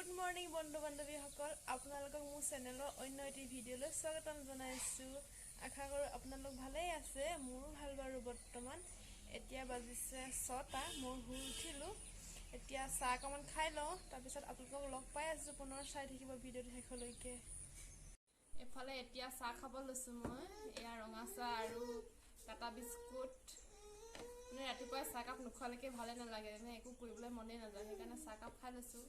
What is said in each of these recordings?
Good morning বন্ধু বান্ধৱীসকল আপোনালোকক মোৰ চেনেলৰ অন্য এটি ভিডিঅ'লৈ স্বাগতম জনাইছোঁ। আশা কৰোঁ আপোনালোক ভালেই আছে। মোৰো ভাল বাৰু বৰ্তমান। এতিয়া বাজিছে 6টা। মই শুই উঠিলোঁ। এতিয়া চাহ অকণমান খাই লওঁ, তাৰপিছত আপোনালোকক লগ পাই আছোঁ। পুনৰ চাই থাকিব ভিডিঅ'টো শেষলৈকে। এফালে এতিয়া চাহ খাব লৈছোঁ মই। এয়া ৰঙা চাহ আৰু কাটা বিস্কুট। মানে ৰাতিপুৱাই চাহকাপ নোখোৱালৈকে ভালে নালাগে, একো কৰিবলৈ মনেই নাযায়। সেইকাৰণে চাহকাপ খাই লৈছোঁ।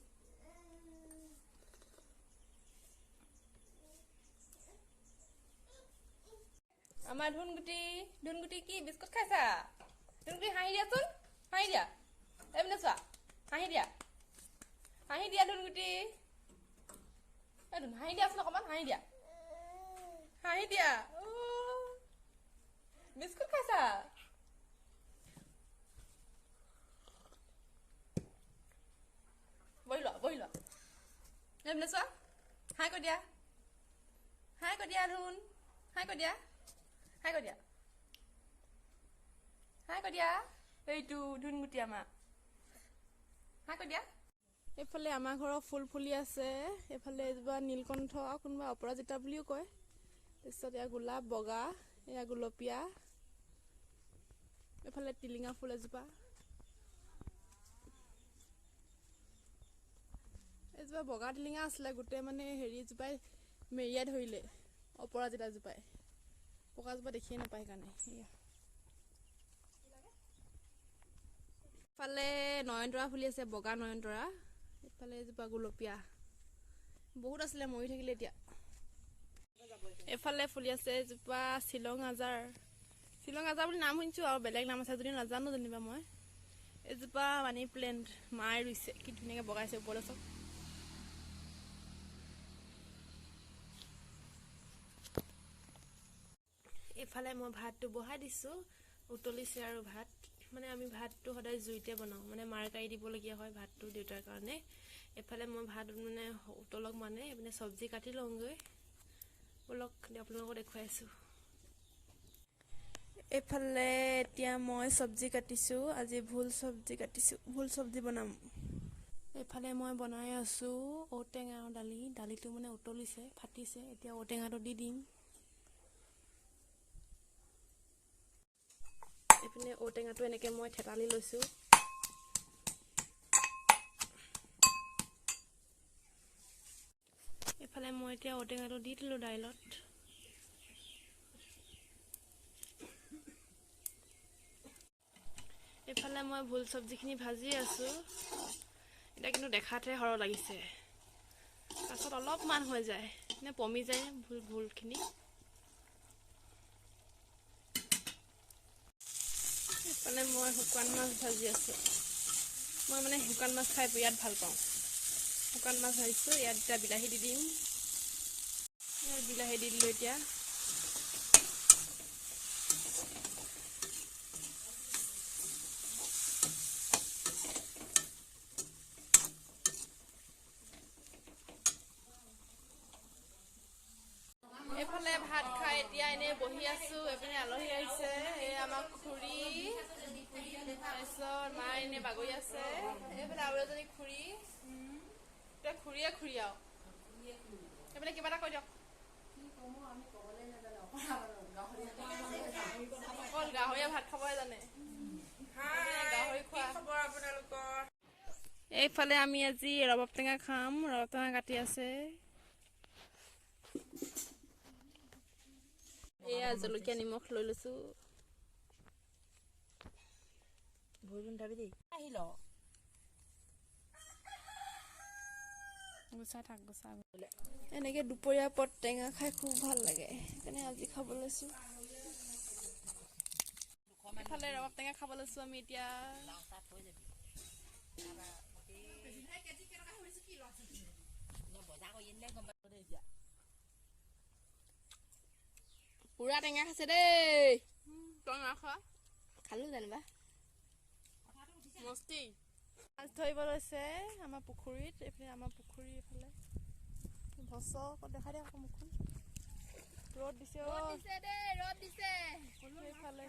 আমাৰ ধুনগুটি কি বিস্কুট খাইছা? ধুনগুটি হাঁহি দিয়াচোন, হাঁহি দিয়া। এইপিনে চোৱা, হাঁহি দিয়া ধুনগুটি। হাঁহি দিয়াচোন অকণমান, হাঁহি দিয়া। বিস্কুট খাইছা? বহি লোৱা। এইপিনে চোৱা, হাই কৈ দিয়া ধুন, হাই কৈ দিয়া। এইটো ধুনগুটি আমাৰ, হাই কৈ দিয়া। এইফালে আমাৰ ঘৰৰ ফুল ফুলি আছে। এইফালে এজোপা নীলকণ্ঠ, কোনোবা অপৰাজিতা বুলিও কয়। তাৰপিছত এয়া গোলাপ বগা, এয়া গুলপীয়া। এইফালে টিলিঙা ফুল এজোপা। এজোপা বগা টিলিঙা আছিলে, গোটেই মানে হেৰিজোপাই মেৰিয়াই ধৰিলে, অপৰাজিতাজোপাই। পকাজোপা দেখিয়ে নাপায় সেইকাৰণে। এইফালে নয়নতৰা ফুলি আছে, বগা নয়নতৰা। এইফালে এজোপা গুলপীয়া, বহুত আছিলে মৰি থাকিলে এতিয়া। এইফালে ফুলি আছে এজোপা শ্বিলং আজাৰ বুলি নাম শুনিছোঁ, আৰু বেলেগ নাম আছে যদিও নাজানো যেনিবা মই। এজোপা মানি প্লেণ্ট মায়ে ৰুইছে, কি ধুনীয়াকৈ বগাইছে ওপৰলৈ চব। এইফালে মই ভাতটো বহাই দিছোঁ, উতলিছে আৰু ভাত। মানে আমি ভাতটো সদায় জুইতে বনাওঁ, মানে মাৰ কাঢ়ি দিবলগীয়া হয় ভাতটো দেউতাৰ কাৰণে। এইফালে মই ভাত মানে উতলক মানে এইপিনে চব্জি কাটি লওঁগৈ। বলক আপোনালোকক দেখুৱাই আছোঁ। এইফালে এতিয়া মই চব্জি কাটিছোঁ, আজি ভোল চব্জি বনাম। এইফালে মই বনাই আছোঁ ঔটেঙা আৰু দালিটো মানে উতলিছে, ফাটিছে। এতিয়া ঔটেঙাটো দি দিম। এইপিনে ঔটেঙাটো এনেকৈ মই থেতালি লৈছোঁ। এইফালে মই এতিয়া ঔটেঙাটো দি দিলোঁ দাইলত। এইফালে মই ভোল চব্জিখিনি ভাজি আছোঁ। এতিয়া কিন্তু দেখাতহে সৰহ লাগিছে, পাছত অলপমান হৈ যায়, পমি যায় ভোলখিনি। এইফালে মই শুকান মাছ ভাজি আছোঁ। মই মানে শুকান মাছ খাই বিৰাট ভাল পাওঁ। শুকান মাছ ভাজিছোঁ। ইয়াত এতিয়া বিলাহী দি দিম। বিলাহী দি দিলোঁ এতিয়া। এইফালে ভাত খাই এতিয়া এনেই বহি আছোঁ। এইপিনে আলহী আহিছে, এই আমাৰ খুৰী, তাৰপিছত মা এনেই বাগৰি আছে। এইফালে আৰু এজনী খুৰী, খুৰীয়ে আৰু এইফালে কিবা এটা কৈ দিয়ক। অকল গাহৰিয়ে ভাত খাবহে জানে। গাহৰি খোৱা। এইফালে আমি আজি ৰবাব টেঙা খাম। ৰবাব টেঙা কাটি আছে। এয়া জলকীয়া নিমখ লৈ লৈছোঁ। এনেকৈ দুপৰীয়া পদ টেঙা খাই খুব ভাল লাগে, সেইকাৰণে আজি খাব লৈছোঁ। এফালে ৰবাব টেঙা খাব লৈছোঁ আমি এতিয়া। পুৰা টেঙা খাইছে দেই। তই নাখোৱা? খালোঁ যেনিবা। মস্তি মাছ ধৰিব লৈছে আমাৰ পুখুৰীত। এইফালে আমাৰ পুখুৰী, এইফালে দেখাই দিয়া আকৌ মুখখন। ৰ'দ দিছে দেই, ৰ'দ দিছে। এইফালে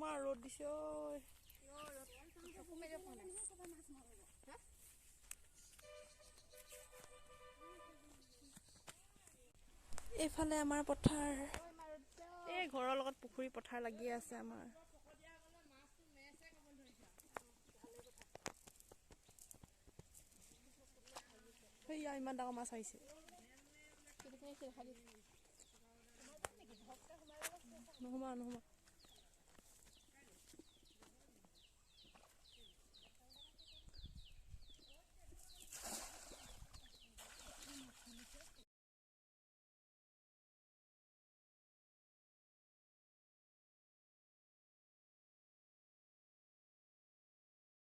ইমান ৰ'দ দিছে ঐ এইফালে আমাৰ পথাৰ এই ঘৰৰ লগত পুখুৰী পথাৰ লাগি আছে আমাৰ সেয়া ইমান ডাঙৰ মাছ আহিছে নোসোমা